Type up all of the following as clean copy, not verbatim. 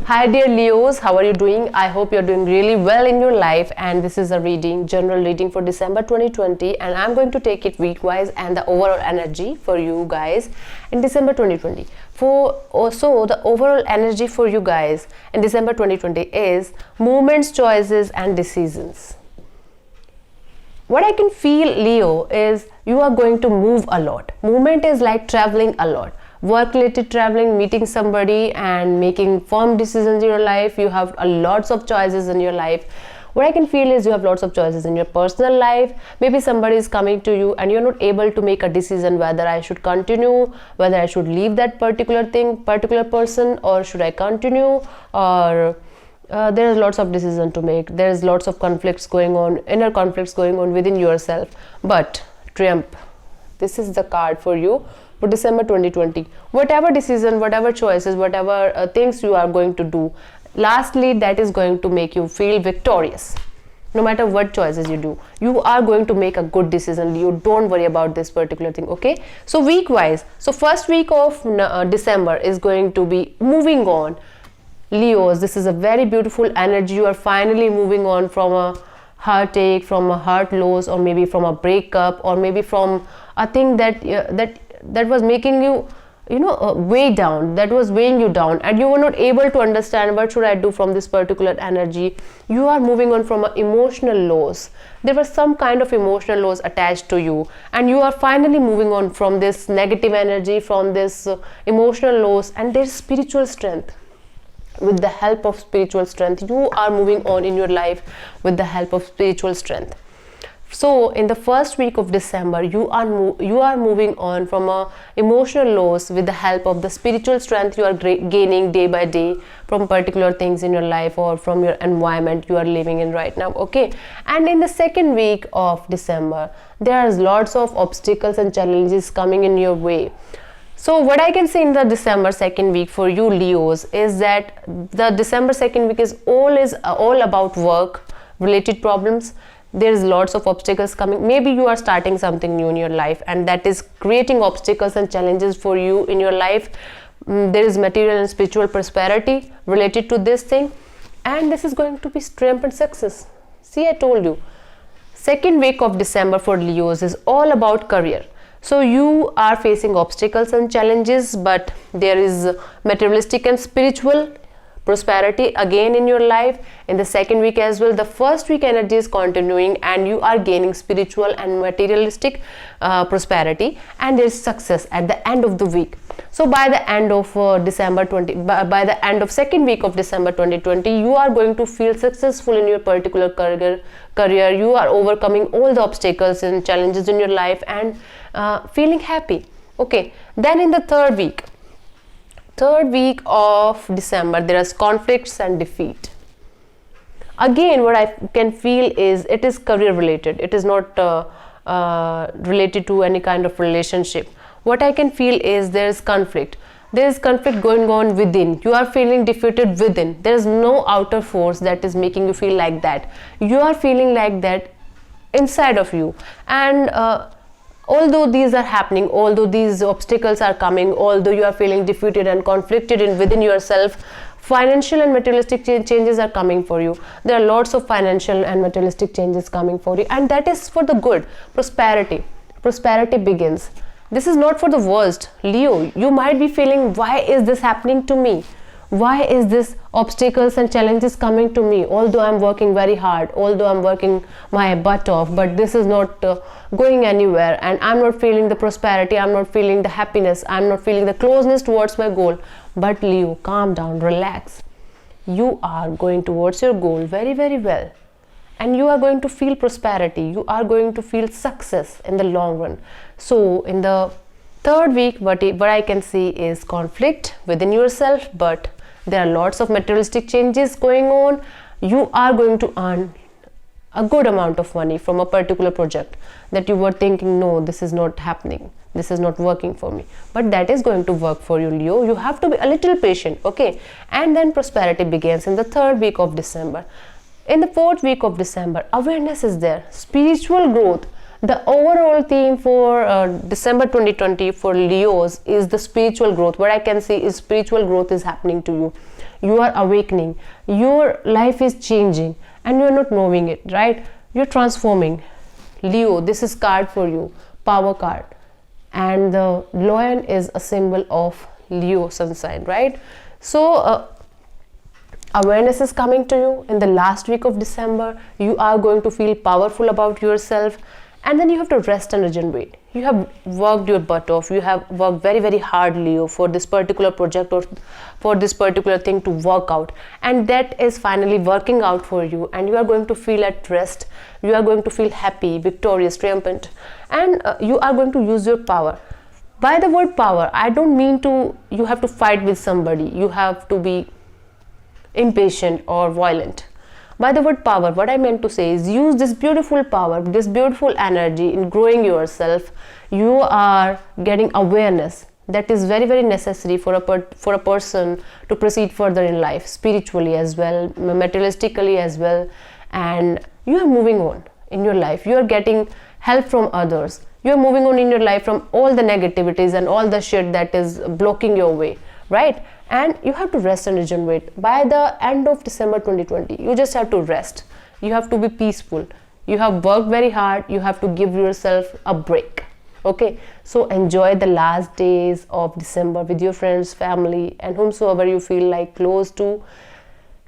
Hi dear Leos, how are you doing? I hope you're doing really well in your life, and this is a general reading for December 2020, and I'm going to take it week wise and the overall energy for you guys in December 2020. So the overall energy for you guys in December 2020 is movements, choices and decisions. What I can feel, Leo, is you are going to move a lot. Movement is like traveling a lot. Work related traveling, meeting somebody and making firm decisions in your life. You have lots of choices in your life. What I can feel is you have lots of choices in your personal life. Maybe somebody is coming to you and you're not able to make a decision whether I should continue, whether I should leave that particular person, or should I continue, or there is lots of decision to make. There is lots of conflicts going on, inner conflicts going on within yourself. But Triumph, this is the card for you for December 2020. Whatever decision, whatever choices, whatever things you are going to do, lastly that is going to make you feel victorious. No matter what choices you do, you are going to make a good decision. You don't worry about this particular thing. Okay, so week wise, so first week of December is going to be moving on. Leos, this is a very beautiful energy. You are finally moving on from a heartache, from a heart loss, or maybe from a breakup, or maybe from a thing that was making you weigh down, that was weighing you down, and you were not able to understand what should I do from this particular energy. You are moving on from an emotional loss. There was some kind of emotional loss attached to you, and you are finally moving on from this negative energy, from this emotional loss, and there's spiritual strength. With the help of spiritual strength, you are moving on in your life with the help of spiritual strength. So in the first week of December, you are moving on from a emotional loss with the help of the spiritual strength you are gaining day by day from particular things in your life or from your environment you are living in right now. Okay, and in the second week of December, there are lots of obstacles and challenges coming in your way. So what I can say in the December second week for you Leos is that the December second week is all about work related problems. There's lots of obstacles coming. Maybe you are starting something new in your life, and that is creating obstacles and challenges for you in your life. There is material and spiritual prosperity related to this thing, and this is going to be strength and success. See, I told you. Second week of December for Leos is all about career. So you are facing obstacles and challenges, but there is materialistic and spiritual prosperity again in your life in the second week as well. The first week energy is continuing, and you are gaining spiritual and materialistic prosperity, and there is success at the end of the week. So by the end of by the end of second week of December 2020, you are going to feel successful in your particular career. You are overcoming all the obstacles and challenges in your life and feeling happy. Okay, then in the third week of December, there is conflicts and defeat. Again, what I can feel is it is career related. It is not related to any kind of relationship. What I can feel is there is conflict. There is conflict going on within. You are feeling defeated within. There is no outer force that is making you feel like that. You are feeling like that inside of you, and although these are happening, although these obstacles are coming, although you are feeling defeated and conflicted within yourself, financial and materialistic changes are coming for you. There are lots of financial and materialistic changes coming for you, and that is for the good. Prosperity begins. This is not for the worst. Leo, you might be feeling, why is this happening to me? Why is this obstacles and challenges coming to me? Although I'm working very hard, although I'm working my butt off, but this is not going anywhere, and I'm not feeling the prosperity, I'm not feeling the happiness, I'm not feeling the closeness towards my goal. But Leo, calm down, relax. You are going towards your goal very, very well, and you are going to feel prosperity. You are going to feel success in the long run. So in the third week, what I can see is conflict within yourself, but there are lots of materialistic changes going on. You are going to earn a good amount of money from a particular project that you were thinking, no, this is not happening, this is not working for me, but that is going to work for you, Leo. You have to be a little patient. Okay, and then prosperity begins in the third week of December. In the fourth week of December, awareness is there, spiritual growth. The overall theme for December 2020 for Leos is the spiritual growth. What I can see is spiritual growth is happening to you. You are awakening, your life is changing and you are not knowing it, right? You're transforming. Leo, this is card for you, power card, and the lion is a symbol of Leo sun sign, right? So awareness is coming to you in the last week of December. You are going to feel powerful about yourself, and then you have to rest and regenerate. You have worked your butt off, you have worked very very hard, Leo, for this particular project or for this particular thing to work out, and that is finally working out for you, and you are going to feel at rest. You are going to feel happy, victorious, triumphant, and you are going to use your power. By the word power, I don't mean to you have to fight with somebody, you have to be impatient or violent. By the word power, what I meant to say is use this beautiful power, this beautiful energy in growing yourself. You are getting awareness that is very very necessary for a person to proceed further in life, spiritually as well, materialistically as well, and you are moving on in your life. You are getting help from others. You are moving on in your life from all the negativities and all the shit that is blocking your way, right? And you have to rest and regenerate. By the end of December 2020, you just have to rest. You have to be peaceful. You have worked very hard. You have to give yourself a break. Okay, so enjoy the last days of December with your friends, family, and whomsoever you feel like close to.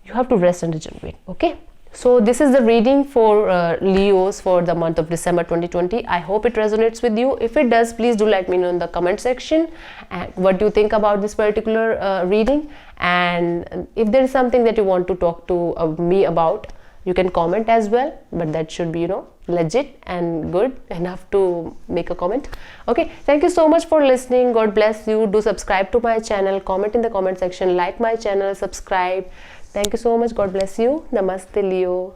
You have to rest and regenerate. Okay, so this is the reading for Leos for the month of December 2020. I hope it resonates with you. If it does, please do let me know in the comment section and what do you think about this particular reading, and if there is something that you want to talk to me about, you can comment as well, but that should be legit and good enough to make a comment. Okay, thank you so much for listening. God bless you. Do subscribe to my channel, comment in the comment section, like my channel, subscribe. Thank you so much. God bless you. Namaste, Leo.